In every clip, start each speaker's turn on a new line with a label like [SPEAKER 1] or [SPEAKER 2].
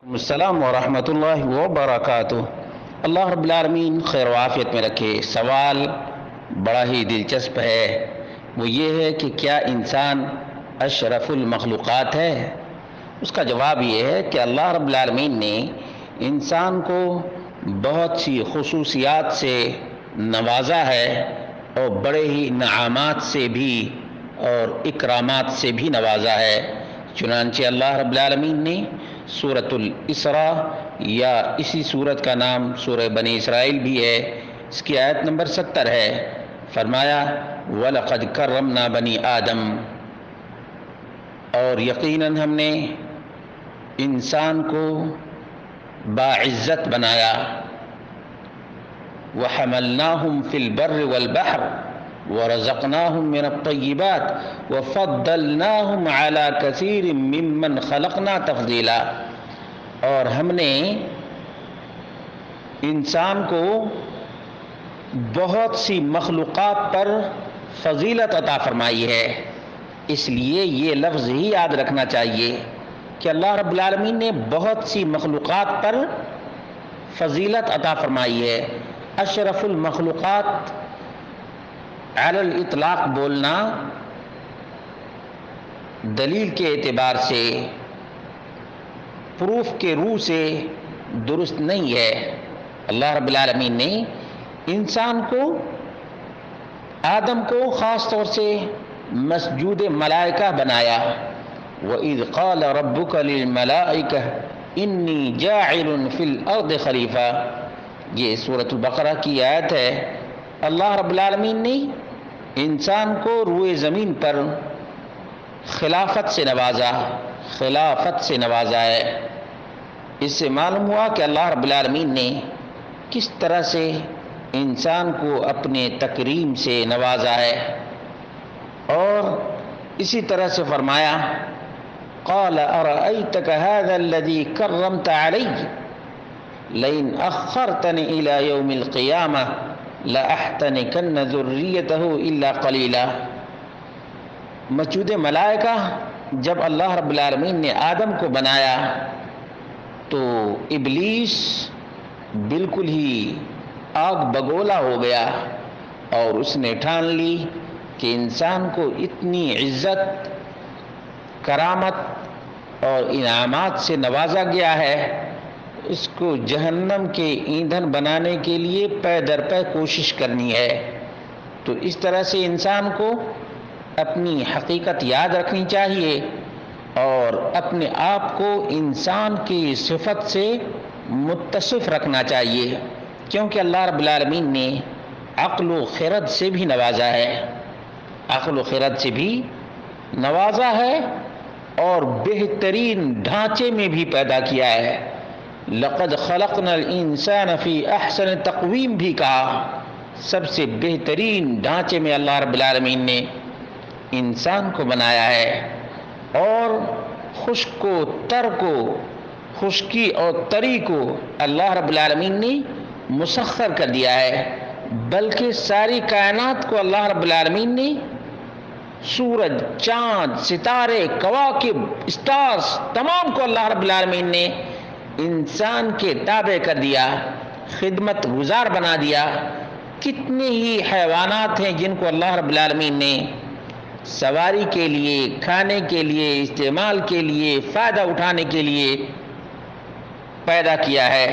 [SPEAKER 1] السلام ورحمۃ اللہ وبرکاتہ۔ اللہ رب العالمین خیر و عافیت میں رکھے۔ سوال بڑا ہی دلچسپ ہے، وہ یہ ہے کہ کیا انسان اشرف المخلوقات ہے؟ اس کا جواب یہ ہے کہ اللہ رب العالمین نے انسان کو بہت سی خصوصیات سے نوازا ہے اور بڑے ہی انعامات سے بھی اور اکرامات سے بھی نوازا ہے۔ چنانچہ اللہ رب العالمین نے سورۃ الاسراء یا اسی سورت کا نام سورہ بنی اسرائیل بھی ہے، اس کی آیت نمبر 70 ہے، فرمایا وَلَقَدْ كَرَّمْنَا بَنِي آدم، اور یقیناً ہم نے انسان کو باعزت بنایا۔ وَحَمَلْنَاهُمْ فِي الْبَرِّ وَالْبَحْرِ وَرَزَقْنَاهُمْ مِنَ الطَّيِّبَاتِ وَفَضَّلْنَاهُمْ عَلَى كَثِيرٍ مِّمَّنْ خَلَقْنَا تَفْضِيلًا، اور ہم نے انسان کو بہت سی مخلوقات پر فضیلت عطا فرمائی ہے۔ اس لیے یہ لفظ ہی یاد رکھنا چاہیے کہ اللہ رب العالمین نے بہت سی مخلوقات پر فضیلت عطا فرمائی ہے۔ اشرف المخلوقات علی الاطلاق بولنا دلیل کے اعتبار سے، پروف کے روح سے درست نہیں ہے۔ اللہ رب العالمین نے انسان کو، آدم کو خاص طور سے مسجود ملائکہ بنایا۔ وَإِذْ قَالَ رَبُّكَ لِلْمَلَائِكَةِ إِنِّي جَاعِلٌ فِي الْأَرْضِ خَلِيفَةً، یہ سورۃ البقرہ کی آیت ہے۔ اللہ رب العالمین نے انسان کو روئے زمین پر خلافت سے نوازا ہے۔ اس سے معلوم ہوا کہ اللہ رب العالمین نے کس طرح سے انسان کو اپنے تکریم سے نوازا ہے، اور اسی طرح سے فرمایا قال ارأيتك هذا الذي كرمت علي لئن أخرتني إلى يوم القيامة لأحتنكن ذريته إلا قليلا۔ مسجود ملائکہ جب اللہ رب العالمین نے آدم کو بنایا تو ابلیس بالکل ہی آگ بگولا ہو گیا، اور اس نے ٹھان لی کہ انسان کو اتنی عزت، کرامت اور انعامات سے نوازا گیا ہے، اس کو جہنم کے ایندھن بنانے کے لیے پے در پے کوشش کرنی ہے۔ تو اس طرح سے انسان کو اپنی حقیقت یاد رکھنی چاہیے اور اپنے آپ کو انسان کی صفت سے متصف رکھنا چاہیے، کیونکہ اللہ رب العالمین نے عقل و خرد سے بھی نوازا ہے، عقل و خرد سے بھی نوازا ہے، اور بہترین ڈھانچے میں بھی پیدا کیا ہے۔ لقد خلقنا الانسان فی احسن تقویم بھی کہا، سب سے بہترین ڈھانچے میں اللہ رب العالمین نے انسان کو بنایا ہے، اور خشک و تر کو، خشکی اور تری کو اللہ رب العالمین نے مسخر کر دیا ہے، بلکہ ساری کائنات کو اللہ رب العالمین نے، سورج، چاند، ستارے، کواکب، اسٹارز، تمام کو اللہ رب العالمین نے انسان کے تابع کر دیا، خدمت گزار بنا دیا۔ کتنے ہی حیوانات ہیں جن کو اللہ رب العالمین نے سواری کے لیے، کھانے کے لیے، استعمال کے لیے، فائدہ اٹھانے کے لیے پیدا کیا ہے۔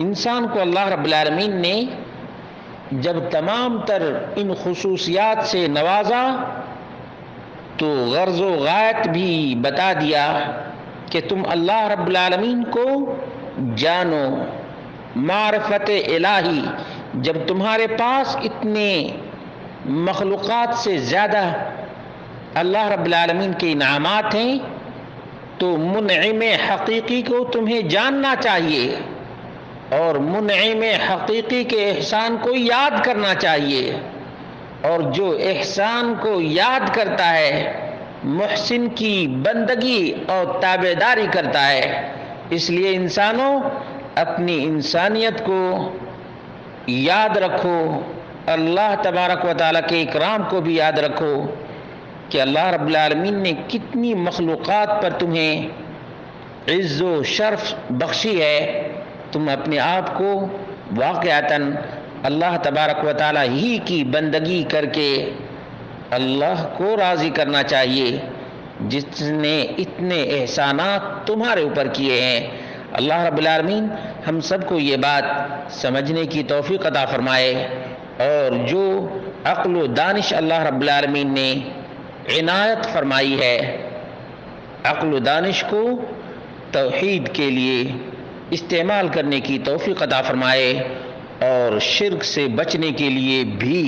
[SPEAKER 1] انسان کو اللہ رب العالمین نے جب تمام تر ان خصوصیات سے نوازا تو غرض و غایت بھی بتا دیا کہ تم اللہ رب العالمین کو جانو۔ معرفت الہی، جب تمہارے پاس اتنے مخلوقات سے زیادہ اللہ رب العالمین کے انعامات ہیں تو منعم حقیقی کو تمہیں جاننا چاہیے، اور منعم حقیقی کے احسان کو یاد کرنا چاہیے، اور جو احسان کو یاد کرتا ہے محسن کی بندگی اور تابعداری کرتا ہے۔ اس لیے انسانوں، اپنی انسانیت کو یاد رکھو، اللہ تبارک و تعالیٰ کے اکرام کو بھی یاد رکھو کہ اللہ رب العالمین نے کتنی مخلوقات پر تمہیں عز و شرف بخشی ہے، تم اپنے آپ کو واقعتاً اللہ تبارک و تعالی ہی کی بندگی کر کے اللہ کو راضی کرنا چاہیے، جس نے اتنے احسانات تمہارے اوپر کیے ہیں۔ اللہ رب العالمین ہم سب کو یہ بات سمجھنے کی توفیق عطا فرمائے، اور جو عقل و دانش اللہ رب العالمین نے عنایت فرمائی ہے، عقل و دانش کو توحید کے لیے استعمال کرنے کی توفیق عطا فرمائے، اور شرک سے بچنے کے لیے بھی